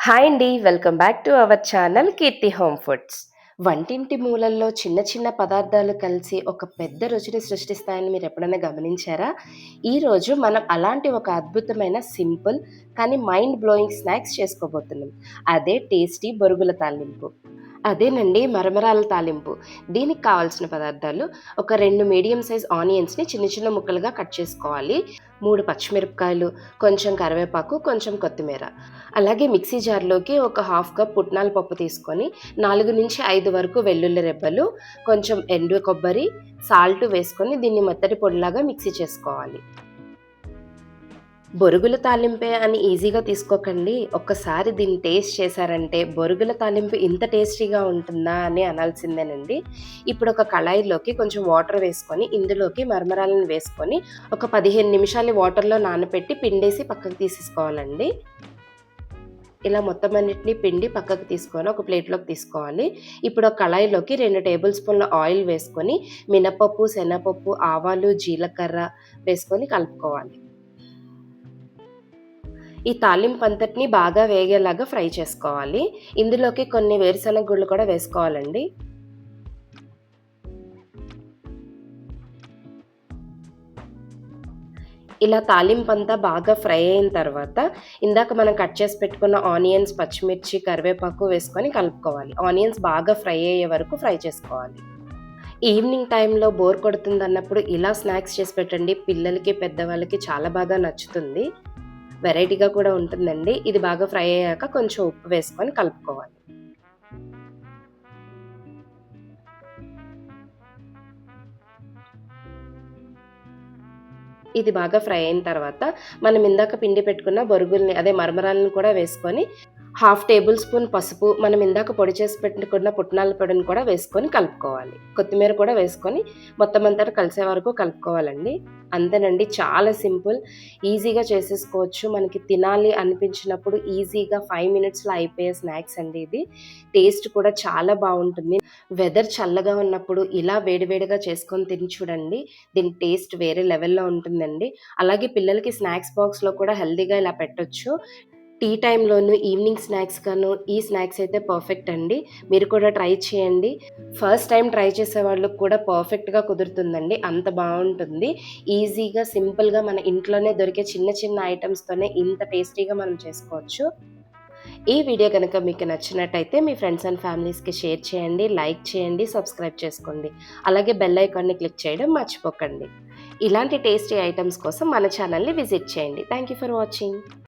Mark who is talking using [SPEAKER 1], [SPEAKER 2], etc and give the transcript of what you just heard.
[SPEAKER 1] Hi అండి. Welcome back to our channel Keerthi home foods. వంటింటి మూలల్లో చిన్న చిన్న పదార్థాలు కలిసి ఒక పెద్ద రుచిని సృష్టిస్తాయని మీరెప్పుడైనా గమనించారా? ఈరోజు మనం అలాంటి ఒక అద్భుతమైన సింపుల్ కానీ మైండ్ బ్లోయింగ్ స్నాక్స్ చేసుకోబోతున్నాం. అదే టేస్టీ బొరుగుల తాలింపు. అదేనండి మరమరాల తాలింపు. దీనికి కావాల్సిన పదార్థాలు: ఒక 2 మీడియం సైజ్ ఆనియన్స్‌ని చిన్న చిన్న ముక్కలుగా కట్ చేసుకోవాలి. 3 పచ్చిమిరపకాయలు, కొంచెం కరివేపాకు, కొంచెం కొత్తిమీర. అలాగే మిక్సీ జార్‌లోకి ఒక హాఫ్ కప్ పుట్నాల పప్పు తీసుకొని 4-5 వరకు వెల్లుల్లి రెబ్బలు, కొంచెం ఎండు కొబ్బరి, సాల్ట్ వేసుకొని దీన్ని మెత్తటి పొడిలాగా మిక్సీ చేసుకోవాలి. బొరుగుల తాలింపే అని ఈజీగా తీసుకోకండి. ఒక్కసారి దీన్ని టేస్ట్ చేశారంటే బొరుగుల తాలింపు ఇంత టేస్టీగా ఉంటుందా అని అనాల్సిందేనండి. ఇప్పుడు ఒక కళాయిలోకి కొంచెం వాటర్ వేసుకొని ఇందులోకి మరమరాలను వేసుకొని ఒక 15 నిమిషాలు వాటర్‌లో నానపెట్టి పిండేసి పక్కకు తీసేసుకోవాలండి. ఇలా మొత్తం అన్నిటిని పిండి పక్కకు తీసుకొని ఒక ప్లేట్‌లోకి తీసుకోవాలి. ఇప్పుడు ఒక కళాయిలోకి 2 టేబుల్ స్పూన్ల ఆయిల్ వేసుకొని మినపప్పు, శనగపప్పు, ఆవాలు, జీలకర్ర వేసుకొని కలుపుకోవాలి. ఈ తాలింపంతటిని బాగా వేగేలాగా ఫ్రై చేసుకోవాలి. ఇందులోకి కొన్ని వేరుశనగ గుళ్ళు కూడా వేసుకోవాలండి. ఇలా తాలింపంతా బాగా ఫ్రై అయిన తర్వాత ఇందాక మనం కట్ చేసి పెట్టుకున్న ఆనియన్స్, పచ్చిమిర్చి, కరివేపాకు వేసుకొని కలుపుకోవాలి. ఆనియన్స్ బాగా ఫ్రై అయ్యే వరకు ఫ్రై చేసుకోవాలి. ఈవినింగ్ టైంలో బోర్ కొడుతుందన్నప్పుడు ఇలా స్నాక్స్ చేసి పెట్టండి. పిల్లలకి, పెద్దవాళ్ళకి చాలా బాగా నచ్చుతుంది. వెరైటీగా కూడా ఉంటుందండి. ఇది బాగా ఫ్రై అయ్యాక కొంచెం ఉప్పు వేసుకొని కలుపుకోవాలి. ఇది బాగా ఫ్రై అయిన తర్వాత మనం ఇందాక పిండి పెట్టుకున్న బొరుగుల్ని అదే మరమరాలను కూడా వేసుకొని హాఫ్ టేబుల్ స్పూన్ పసుపు, మనం ఇందాక పొడి చేసి పెట్టుకున్న పుట్నాల పొడిని కూడా వేసుకొని కలుపుకోవాలి. కొత్తిమీర కూడా వేసుకొని మొత్తం అంతా కలిసే వరకు కలుపుకోవాలండి. అంతేనండి, చాలా సింపుల్. ఈజీగా చేసేసుకోవచ్చు. మనకి తినాలి అనిపించినప్పుడు ఈజీగా 5 మినిట్స్‌లో అయిపోయే స్నాక్స్ అండి ఇది. టేస్ట్ కూడా చాలా బావుంటుంది. వెదర్ చల్లగా ఉన్నప్పుడు ఇలా వేడివేడిగా చేసుకొని తిని చూడండి. దీని టేస్ట్ వేరే లెవెల్‌లో ఉంటుందండి. అలాగే పిల్లలకి స్నాక్స్ బాక్స్‌లో కూడా హెల్తీగా ఇలా పెట్టొచ్చు. టీ టైమ్‌లోను, ఈవినింగ్ స్నాక్స్ గాను ఈ స్నాక్స్ అయితే పర్ఫెక్ట్ అండి. మీరు కూడా ట్రై చేయండి. ఫస్ట్ టైమ్ ట్రై చేసే వాళ్ళకి కూడా పర్ఫెక్ట్‌గా కుదురుతుందండి. అంత బావుంటుంది. ఈజీగా, సింపుల్‌గా మన ఇంట్లోనే దొరికే చిన్న చిన్న ఐటెమ్స్‌తోనే ఇంత టేస్టీగా మనం చేసుకోవచ్చు. ఈ వీడియో గనక మీకు నచ్చినట్టయితే మీ ఫ్రెండ్స్ అండ్ ఫ్యామిలీస్‌కి షేర్ చేయండి, లైక్ చేయండి, సబ్స్క్రైబ్ చేసుకోండి. అలాగే బెల్ ఐకాన్‌ని క్లిక్ చేయడం మర్చిపోకండి. ఇలాంటి టేస్టీ ఐటెమ్స్ కోసం మన ఛానల్‌ని విజిట్ చేయండి. Thank you for watching.